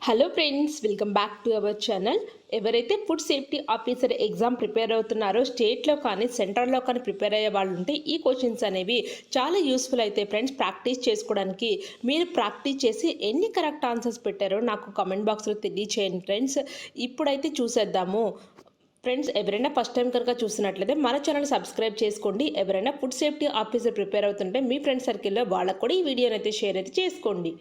Hello friends, welcome back to our channel. ఎవరైతే food safety officer exam prepare అవుతున్నారో స్టేట్లో కానీ సెంట్రల్లో కానీ ప్రిపేర్ అయ్యే వాళ్ళు ఉంటే ఈ క్వశ్చన్స్ అనేవి చాలా యూస్ఫుల్ అయితే ఫ్రెండ్స్. ప్రాక్టీస్ చేసుకోవడానికి మీరు ప్రాక్టీస్ చేసి ఎన్ని కరెక్ట్ ఆన్సర్స్ పెట్టారో నాకు కామెంట్ బాక్స్లో తెలియచేయండి ఫ్రెండ్స్. ఇప్పుడైతే చూసేద్దాము ఫ్రెండ్స్. ఎవరైనా ఫస్ట్ టైం కనుక చూసినట్లయితే మన ఛానల్ సబ్స్క్రైబ్ చేసుకోండి. ఎవరైనా ఫుడ్ సేఫ్టీ ఆఫీసర్ ప్రిపేర్ అవుతుంటే మీ ఫ్రెండ్ సర్కిల్లో వాళ్ళకు కూడా ఈ వీడియోని అయితే షేర్ అయితే చేసుకోండి.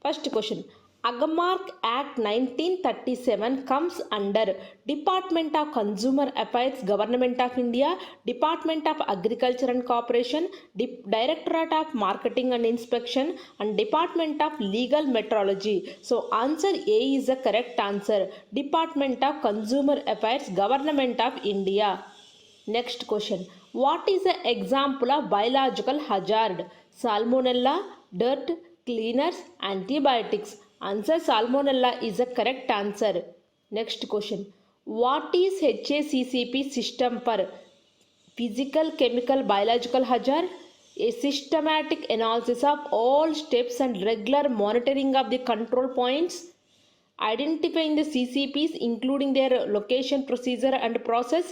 First question. Agamark Act 1937 comes under Department of Consumer Affairs, Government of India, Department of Agriculture and Cooperation, Directorate of Marketing and Inspection, and Department of Legal Metrology. So answer A is the correct answer. Department of Consumer Affairs, Government of India. Next question. What is the example of biological hazard? Salmonella, dirt, cleaners, antibiotics. Answer Salmonella is the correct answer. Next question. What is HACCP system for? Physical, chemical, biological hazard? A systematic analysis of all steps and regular monitoring of the control points. Identifying the CCPs including their location, procedure and process.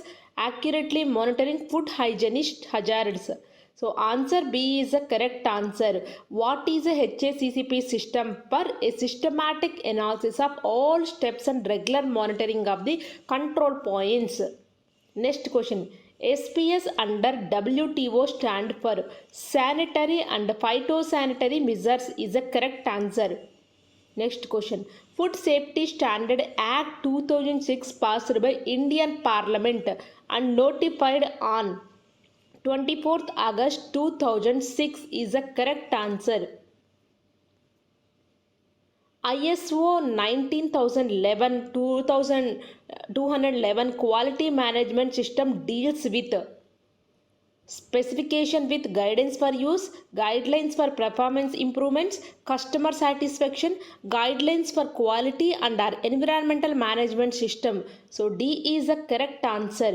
Accurately monitoring food hygienist hazards. So answer B is the correct answer. What is a HACCP system? For a systematic analysis of all steps and regular monitoring of the control points. Next question. SPS under WTO stand for sanitary and phytosanitary measures is the correct answer. Next question. Food Safety Standard Act 2006 passed by Indian Parliament and notified on 24th August 2006 is the correct answer. ISO 19211 Quality Management System deals with specification with guidance for use, guidelines for performance improvements, customer satisfaction, guidelines for quality and our environmental management system. So D is the correct answer.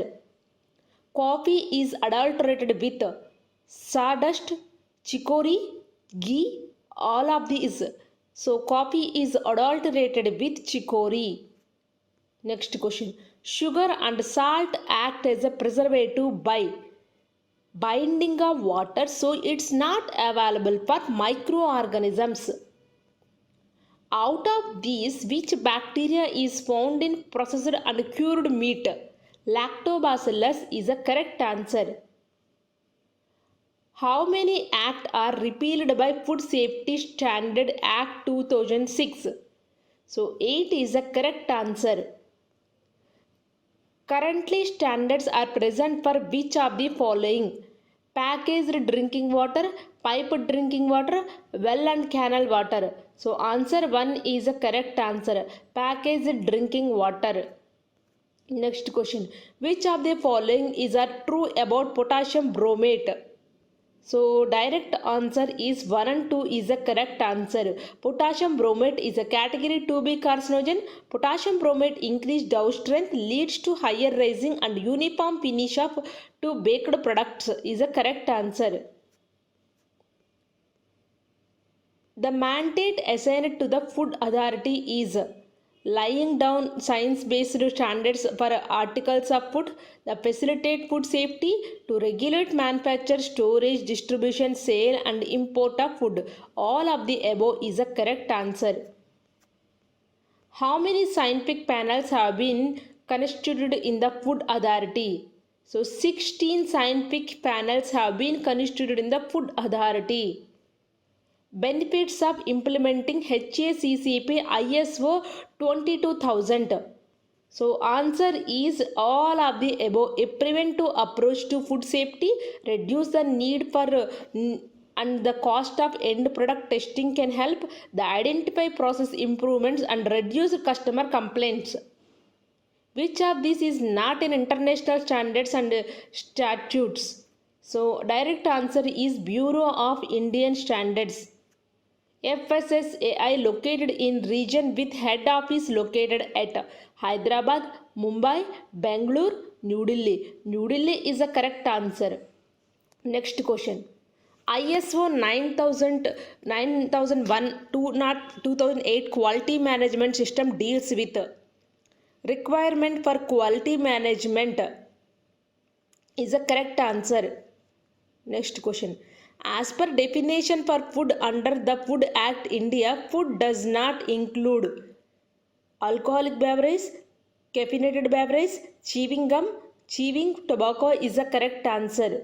Coffee is adulterated with sawdust, chicory, ghee, all of these. So coffee is adulterated with chicory. Next question. Sugar and salt act as a preservative by binding of water, so it's not available for microorganisms. Out of these, which bacteria is found in processed and cured meat? Lactobacillus is a correct answer. How many acts are repealed by Food Safety Standard Act 2006? So 8 is the correct answer. Currently standards are present for which of the following? Packaged drinking water, piped drinking water, well and canal water. So answer 1 is the correct answer. Packaged drinking water. Next question. Which of the following is true about potassium bromate? So direct answer is 1 and 2 is the correct answer. Potassium bromate is a category 2B carcinogen. Potassium bromate increased dough strength leads to higher rising and uniform finish of to baked products is the correct answer. The mandate assigned to the Food Authority is laying down science-based standards for articles of food, the facilitate food safety, to regulate manufacture, storage, distribution, sale and import of food. All of the above is a correct answer. How many scientific panels have been constituted in the Food Authority? So 16 scientific panels have been constituted in the Food Authority. Benefits of implementing HACCP ISO 22000. So answer is all of the above. A preventive approach to food safety, reduce the need for and the cost of end product testing can help the identify process improvements and reduce customer complaints. Which of these is not in international standards and statutes? So direct answer is Bureau of Indian Standards. FSSAI located in region with head office located at Hyderabad, Mumbai, Bangalore, New Delhi. New Delhi is the correct answer. Next question. ISO 2008 quality management system deals with requirement for quality management is a correct answer. Next question. As per definition for food under the Food Act India, food does not include alcoholic beverage, caffeinated beverage, chewing gum, chewing tobacco is a correct answer.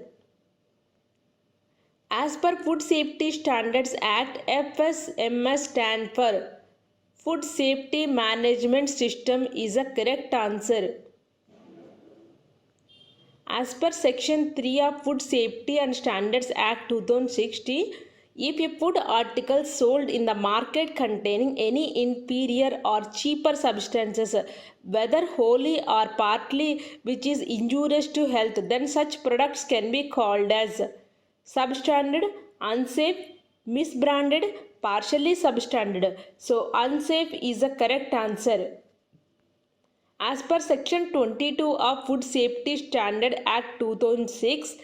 As per Food Safety Standards Act, FSMS stand for Food Safety Management System is a correct answer. As per Section 3 of Food Safety and Standards Act 2016, if a food article sold in the market containing any inferior or cheaper substances, whether wholly or partly, which is injurious to health, then such products can be called as substandard, unsafe, misbranded, partially substandard. So unsafe is the correct answer. As per Section 22 of Food Safety Standard Act 2006,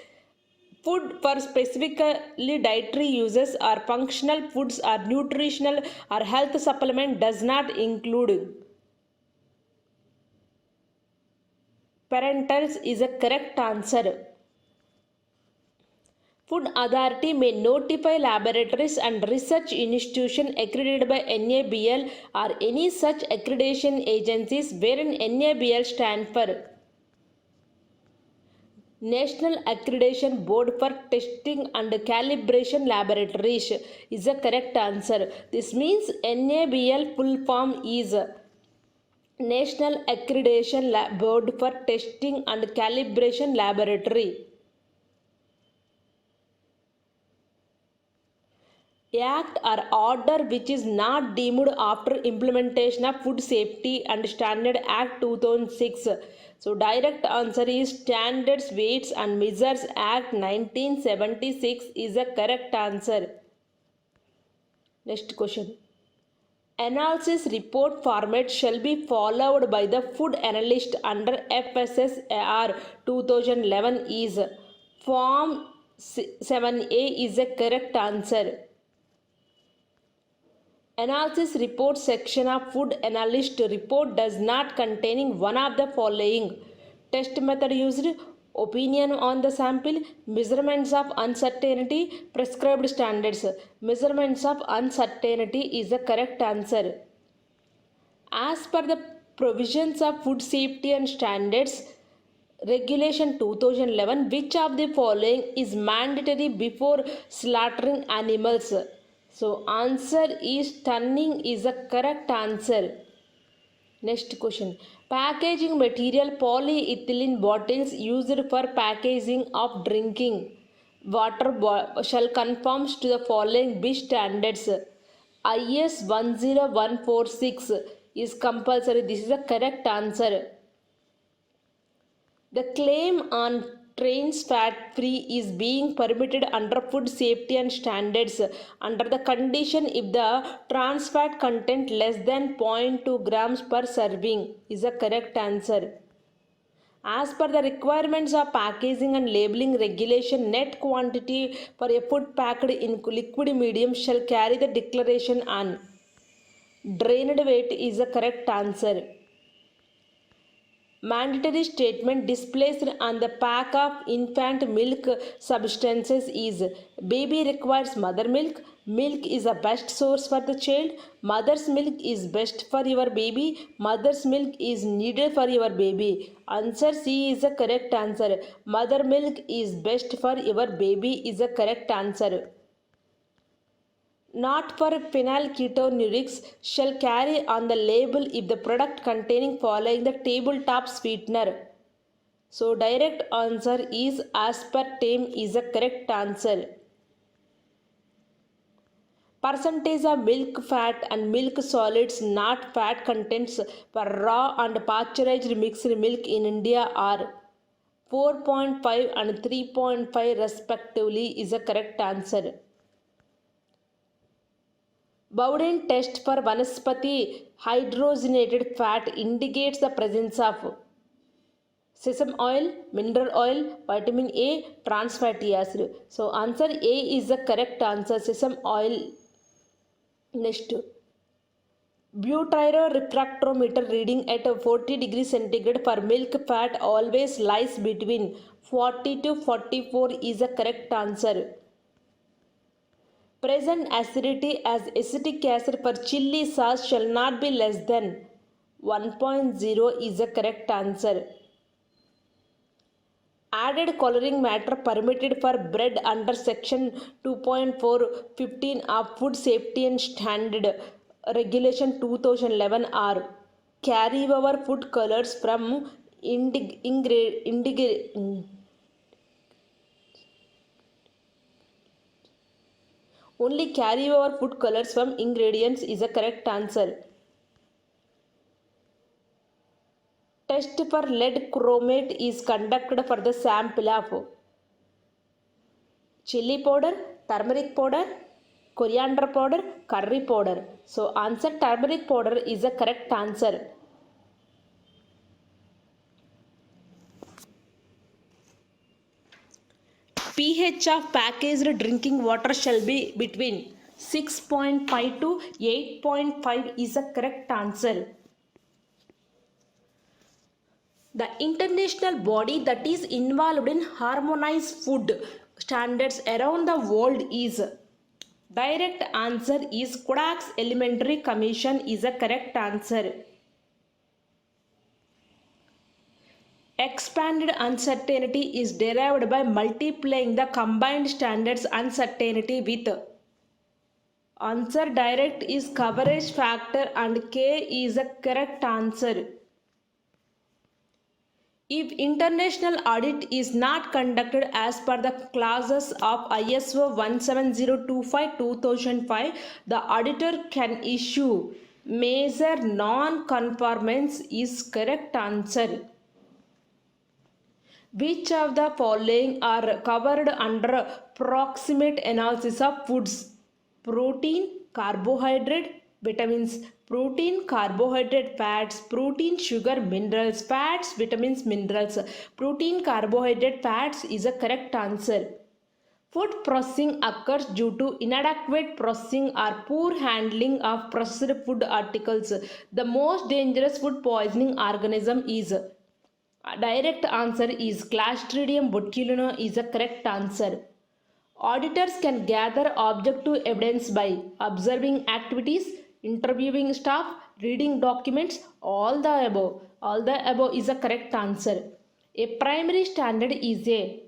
food for specifically dietary uses or functional foods or nutritional or health supplement does not include parentals is a correct answer. Food Authority may notify laboratories and research institutions accredited by NABL or any such accreditation agencies wherein NABL stands for National Accreditation Board for Testing and Calibration Laboratories is the correct answer. This means NABL full form is National Accreditation Board for Testing and Calibration Laboratory. Act or order which is not deemed after implementation of Food Safety and Standard Act 2006. So direct answer is Standards, Weights and Measures Act 1976 is a correct answer. Next question. Analysis report format shall be followed by the food analyst under FSSAR 2011 is Form 7A is a correct answer. Analysis report section of food analyst report does not containing one of the following: test method used, opinion on the sample, measurements of uncertainty, prescribed standards. Measurements of uncertainty is the correct answer. As per the provisions of Food Safety and Standards Regulation 2011, which of the following is mandatory before slaughtering animals? So answer is stunning is the correct answer. Next question. Packaging material polyethylene bottles used for packaging of drinking water shall conform to the following BIS standards. IS 10146 is compulsory. This is the correct answer. The claim on trans fat free is being permitted under Food Safety and Standards under the condition if the trans fat content less than 0.2 grams per serving is the correct answer. As per the requirements of packaging and labeling regulation, net quantity for a food packed in liquid medium shall carry the declaration on drained weight is the correct answer. Mandatory statement displayed on the pack of infant milk substances is: baby requires mother milk, milk is the best source for the child, mother's milk is best for your baby, mother's milk is needed for your baby. Answer C is the correct answer. Mother milk is best for your baby is the correct answer. Not for phenylketonuria shall carry on the label if the product containing following the tabletop sweetener. So direct answer is aspartame is the correct answer. Percentage of milk fat and milk solids not fat contents for raw and pasteurized mixed milk in India are 4.5 and 3.5 respectively is the correct answer. Bowden test for Vanaspati hydrogenated fat indicates the presence of Sesame oil, mineral oil, vitamin A, trans fatty acid. So answer A is the correct answer, sesame oil. Next, butyrorefractometer reading at 40 degrees centigrade for milk fat always lies between 40 to 44 is the correct answer. Present acidity as acetic acid for chili sauce shall not be less than 1.0 is the correct answer. Added coloring matter permitted for bread under section 2.415 of Food Safety and Standard Regulation 2011 are carry over food colors from only carry over food colors from ingredients is a correct answer. Test for lead chromate is conducted for the sample of chili powder, turmeric powder, coriander powder, curry powder. So answer turmeric powder is the correct answer. pH of packaged drinking water shall be between 6.5 to 8.5 is the correct answer. The international body that is involved in harmonized food standards around the world is direct answer is Codex Alimentary Commission is a correct answer. Expanded uncertainty is derived by multiplying the combined standards uncertainty with answer direct is coverage factor and K is a correct answer. If international audit is not conducted as per the clauses of ISO 17025-2005, the auditor can issue major non-conformance is correct answer. Which of the following are covered under proximate analysis of foods? Protein, carbohydrate, vitamins, protein, carbohydrate, fats, protein, sugar, minerals, fats, vitamins, minerals. Protein, carbohydrate, fats is a correct answer. Food processing occurs due to inadequate processing or poor handling of processed food articles. The most dangerous food poisoning organism is direct answer is Clostridium botulinum is a correct answer. Auditors can gather objective evidence by observing activities, interviewing staff, reading documents, all the above. All the above is a correct answer. A primary standard is a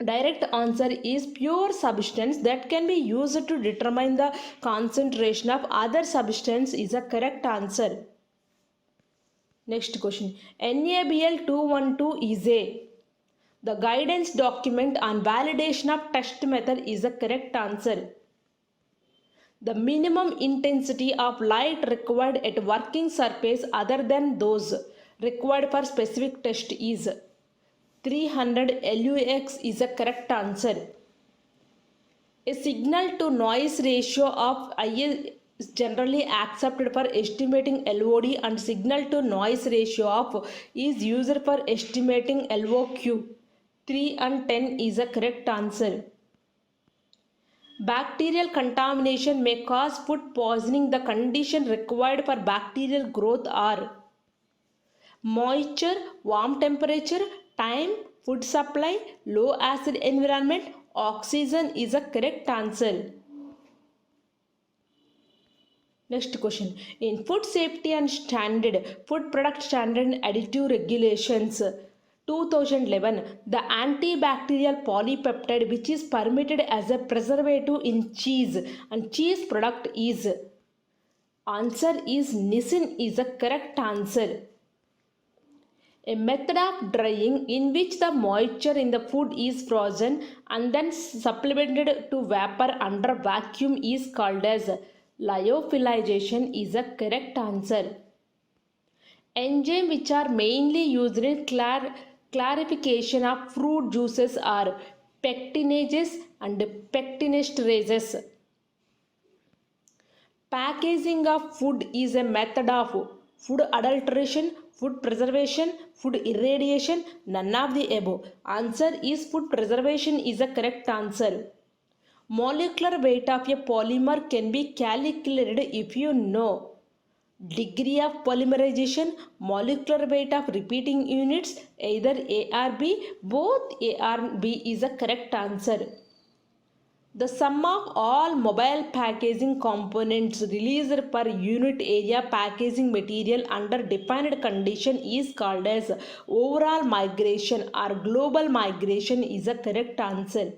direct answer is pure substance that can be used to determine the concentration of other substance is a correct answer. Next question. NABL 212 is the guidance document on validation of test method is the correct answer. The minimum intensity of light required at working surface other than those required for specific test is 300 LUX is the correct answer. A signal to noise ratio of IS is generally accepted for estimating LOD and signal to noise ratio of is used for estimating LOQ. 3 and 10 is a correct answer. Bacterial contamination may cause food poisoning. The condition required for bacterial growth are moisture, warm temperature, time, food supply, low acid environment. Oxygen is a correct answer. Next question. In Food Safety and Standard, Food Product Standard and Additive Regulations 2011, the antibacterial polypeptide which is permitted as a preservative in cheese and cheese product is answer is nisin is a correct answer. A method of drying in which the moisture in the food is frozen and then supplemented to vapor under vacuum is called as lyophilization is a correct answer. Enzymes which are mainly used in clarification of fruit juices are pectinases and pectinesterases. Packaging of food is a method of food adulteration, food preservation, food irradiation, none of the above. Answer is food preservation is a correct answer. Molecular weight of a polymer can be calculated if you know degree of polymerization, molecular weight of repeating units, either A or B. Both A or B is a correct answer. The sum of all mobile packaging components released per unit area packaging material under defined condition is called as overall migration or global migration is a correct answer.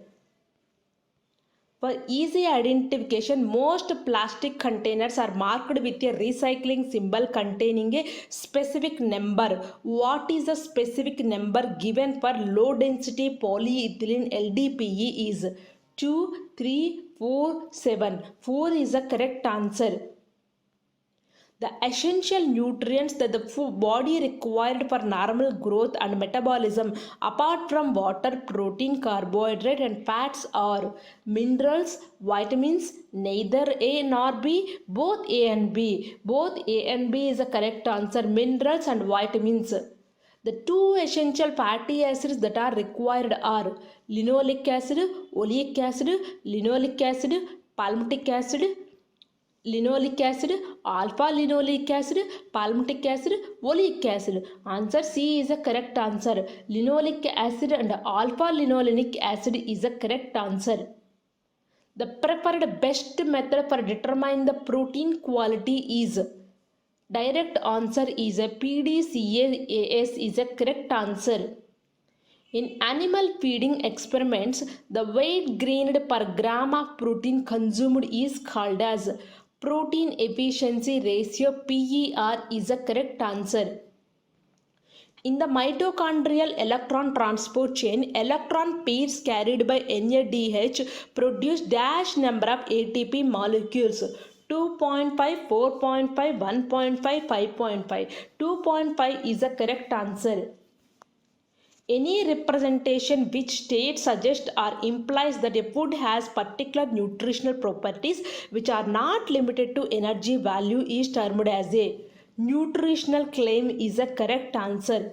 For easy identification, most plastic containers are marked with a recycling symbol containing a specific number. What is the specific number given for low density polyethylene LDPE is 2, 3, 4, 7. 4 is the correct answer. The essential nutrients that the body required for normal growth and metabolism apart from water, protein, carbohydrate and fats are minerals, vitamins, neither A nor B, both A and B. Both A and B is the correct answer, minerals and vitamins. The two essential fatty acids that are required are linoleic acid, oleic acid, linoleic acid, palmitic acid, linoleic acid, alpha linoleic acid, palmitic acid, oleic acid. Answer C is the correct answer. Linoleic acid and alpha linolenic acid is the correct answer. The preferred best method for determining the protein quality is direct answer is a PDCAS is a correct answer. In animal feeding experiments, the weight gained per gram of protein consumed is called as protein efficiency ratio PER is a correct answer. In the mitochondrial electron transport chain, electron pairs carried by NADH produce dash number of ATP molecules. 2.5, 4.5, 1.5, 5.5. 2.5 is the correct answer. Any representation which states, suggests or implies that a food has particular nutritional properties which are not limited to energy value is termed as a nutritional claim is a correct answer.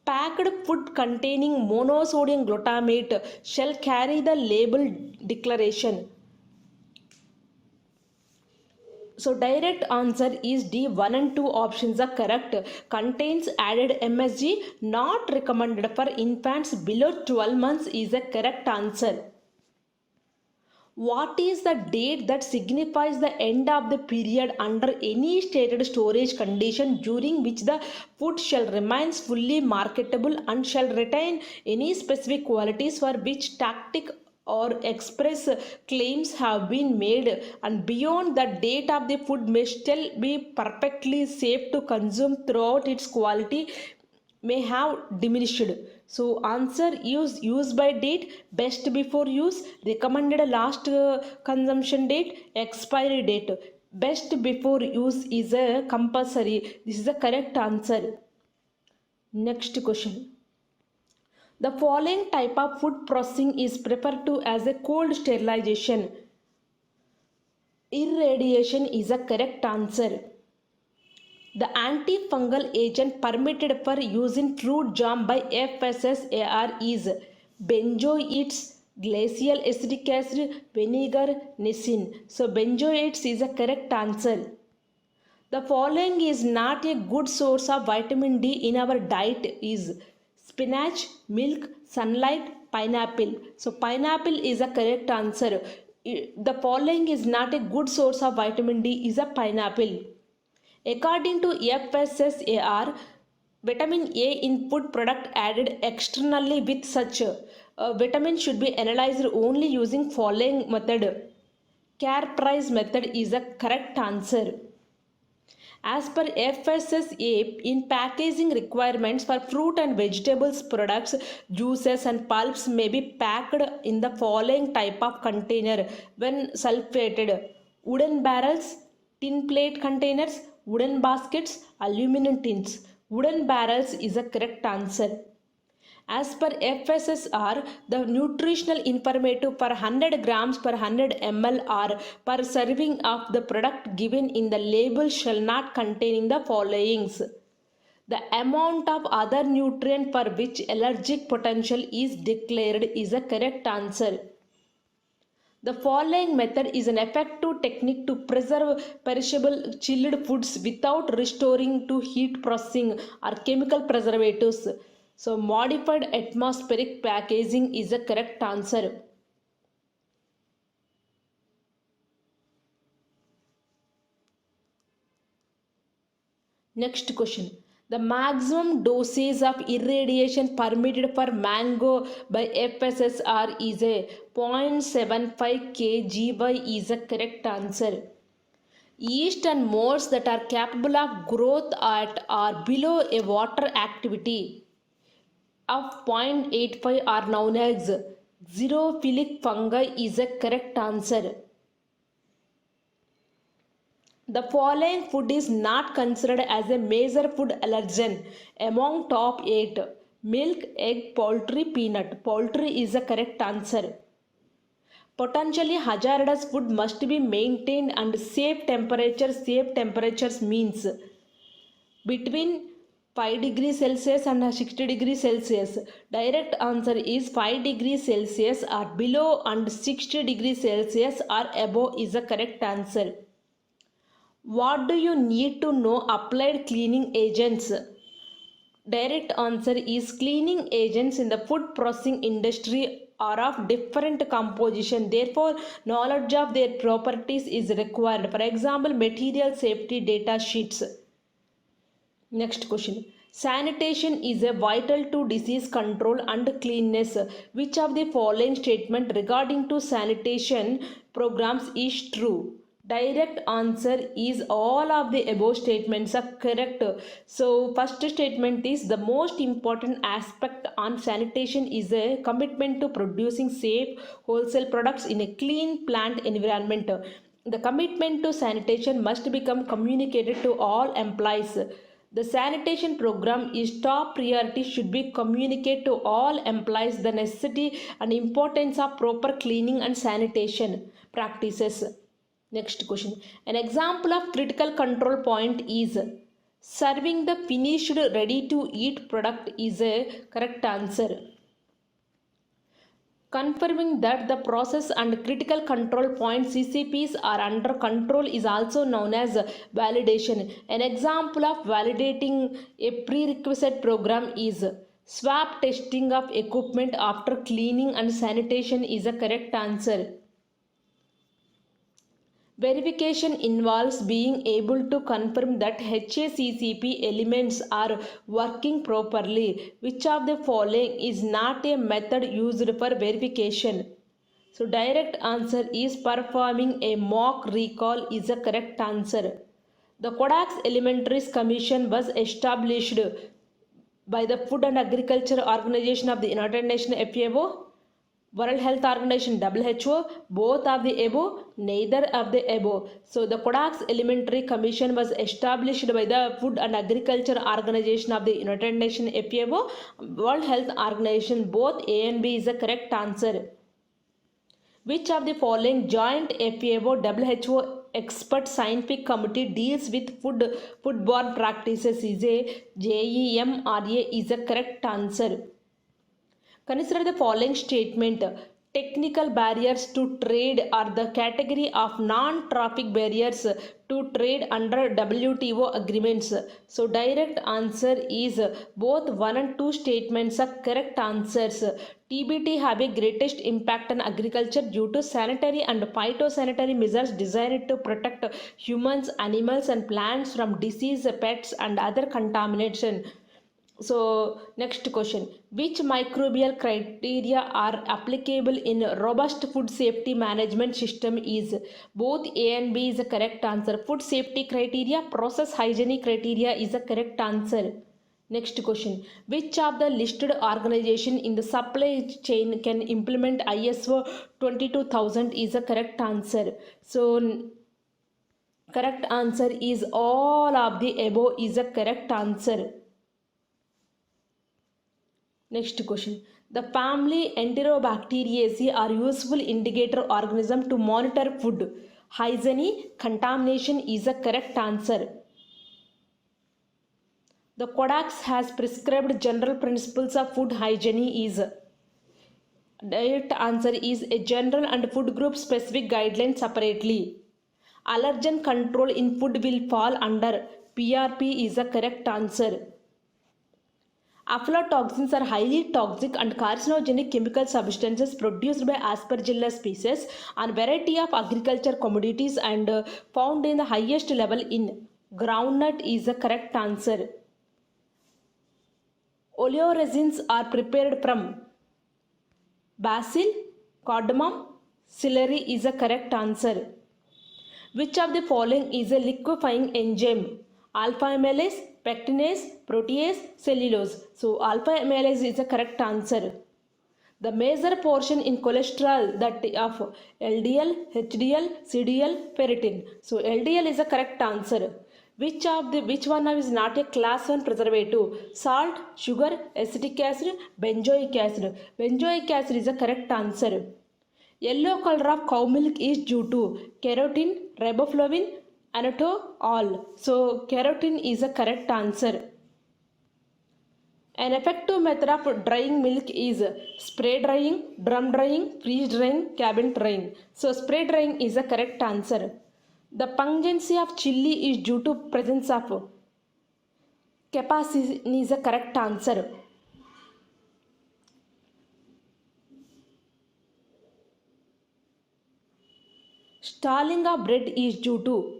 Packed food containing monosodium glutamate shall carry the label declaration. So direct answer is D. 1 and 2 options are correct. Contains added MSG, not recommended for infants below 12 months is a correct answer. What is the date that signifies the end of the period under any stated storage condition during which the food shall remain fully marketable and shall retain any specific qualities for which tactic or express claims have been made, and beyond the date of the food may still be perfectly safe to consume throughout its quality may have diminished. So answer is use by date, best before use, recommended last consumption date, expiry date. Best before use is a compulsory. This is the correct answer. Next question. The following type of food processing is referred to as a cold sterilization. Irradiation is a correct answer. The antifungal agent permitted for use in fruit jam by FSSAR is benzoates, glacial acetic acid, vinegar, niacin. So benzoates is a correct answer. The following is not a good source of vitamin D in our diet is spinach, milk, sunlight, pineapple. So pineapple is a correct answer. The following is not a good source of vitamin D is a pineapple. According to FSSAR, vitamin A in food product added externally with such vitamin should be analyzed only using following method. Care-Price method is a correct answer. As per FSSA, in packaging requirements for fruit and vegetables products, juices and pulps may be packed in the following type of container when sulfated: wooden barrels, tin plate containers, wooden baskets, aluminum tins. Wooden barrels is a correct answer. As per FSSR, the nutritional informative per 100 grams per 100 ml or per serving of the product given in the label shall not contain the followings. The amount of other nutrient for which allergic potential is declared is a correct answer. The following method is an effective technique to preserve perishable chilled foods without restoring to heat processing or chemical preservatives. So modified atmospheric packaging is a correct answer. Next question. The maximum dosage of irradiation permitted for mango by FSSR is a 0.75 kg is a correct answer. Yeast and molds that are capable of growth at or below a water activity of 0.85 are known as xerophilic fungi is a correct answer. The following food is not considered as a major food allergen among top 8. Milk, egg, poultry, peanut. Poultry is the correct answer. Potentially hazardous food must be maintained and safe temperature. Safe temperatures means between 5 degrees Celsius and 60 degrees Celsius. Direct answer is 5 degrees Celsius or below and 60 degrees Celsius or above is the correct answer. What do you need to know applied cleaning agents? Direct answer is cleaning agents in the food processing industry are of different composition. Therefore, knowledge of their properties is required. For example, material safety data sheets. Next question. Sanitation is a vital to disease control and cleanliness. Which of the following statement regarding to sanitation programs is true? Direct answer is all of the above statements are correct. So first statement is the most important aspect on sanitation is a commitment to producing safe wholesale products in a clean plant environment. The commitment to sanitation must become communicated to all employees. The sanitation program is top priority should be communicated to all employees the necessity and importance of proper cleaning and sanitation practices. Next question. An example of critical control point is serving the finished ready to eat product is a correct answer. Confirming that the process and critical control point CCPs are under control is also known as validation. An example of validating a prerequisite program is swab testing of equipment after cleaning and sanitation is a correct answer. Verification involves being able to confirm that HACCP elements are working properly. Which of the following is not a method used for verification? So direct answer is performing a mock recall is a correct answer. The Codex Alimentarius Commission was established by the Food and Agriculture Organization of the United Nations FAO, World Health Organization WHO, both of the above, neither of the above. So the Codex Alimentary Commission was established by the Food and Agriculture Organization of the United Nations FAO, World Health Organization, both A and B is the correct answer. Which of the following joint FAO WHO expert scientific committee deals with foodborne practices is a JEMRA is the correct answer. Consider the following statement. Technical barriers to trade are the category of non-traffic barriers to trade under WTO agreements. So direct answer is both 1 and 2 statements are correct answers. TBT have a greatest impact on agriculture due to sanitary and phytosanitary measures designed to protect humans, animals and plants from disease, pests and other contamination. So next question. Which microbial criteria are applicable in robust food safety management system is both A and B is the correct answer. Food safety criteria, process hygienic criteria is the correct answer. Next question. Which of the listed organization in the supply chain can implement ISO 22000 is the correct answer. So correct answer is all of the above is the correct answer. Next question. The family Enterobacteriaceae are useful indicator organism to monitor food hygiene. Contamination is a correct answer. The Codex has prescribed general principles of food hygiene is. Direct answer is a general and food group specific guidelines separately. Allergen control in food will fall under PRP is a correct answer. Aflatoxins are highly toxic and carcinogenic chemical substances produced by Aspergillus species on variety of agriculture commodities and found in the highest level in groundnut is the correct answer. Oleoresins are prepared from basil, cardamom, celery is the correct answer. Which of the following is a liquefying enzyme? Alpha amylase, pectinase, protease, cellulose. So alpha amylase is the correct answer. The major portion in cholesterol that of LDL, HDL, CDL, ferritin. So LDL is the correct answer. Which one is not a class 1 preservative? Salt, sugar, acetic acid, benzoic acid. Benzoic acid is the correct answer. Yellow color of cow milk is due to keratin, riboflavin, all. So keratin is the correct answer. An effective method of drying milk is spray drying, drum drying, freeze drying, cabin drying. So spray drying is the correct answer. The pungency of chili is due to presence of capsaicin is the correct answer. Stalling of bread is due to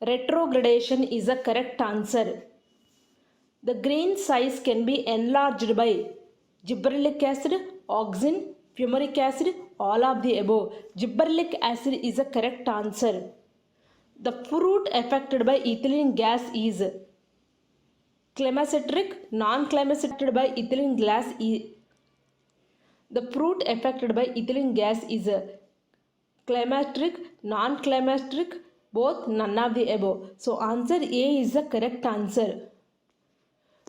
retrogradation is the correct answer. The grain size can be enlarged by gibberellic acid, auxin, fumaric acid, all of the above. Gibberellic acid is the correct answer. The fruit affected by ethylene gas is climacetric, non-climacetric by ethylene gas is. The fruit affected by ethylene gas is climatic, non-climatic, both, none of the above. So answer A is the correct answer.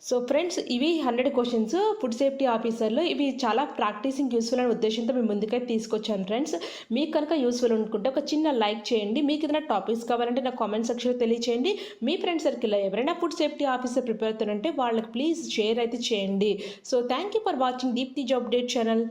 So friends ఇవి 100 questions food safety ఆఫీసర్లో. ఇవి చాలా practising useful అనే ఉద్దేశంతో మేము ముందుకైతే తీసుకొచ్చాను friends. మీకు కనుక యూస్ఫుల్ అనుకుంటే ఒక చిన్న లైక్ చేయండి. మీకు ఏదైనా టాపిక్స్ కావాలంటే నా కామెంట్ సెక్షన్లో తెలియచేయండి. మీ ఫ్రెండ్ సర్కిల్లో ఎవరైనా ఫుడ్ సేఫ్టీ ఆఫీసర్ ప్రిపేర్ అవుతారంటే వాళ్ళకి ప్లీజ్ షేర్ అయితే చేయండి. So thank you for watching Deepti job update channel.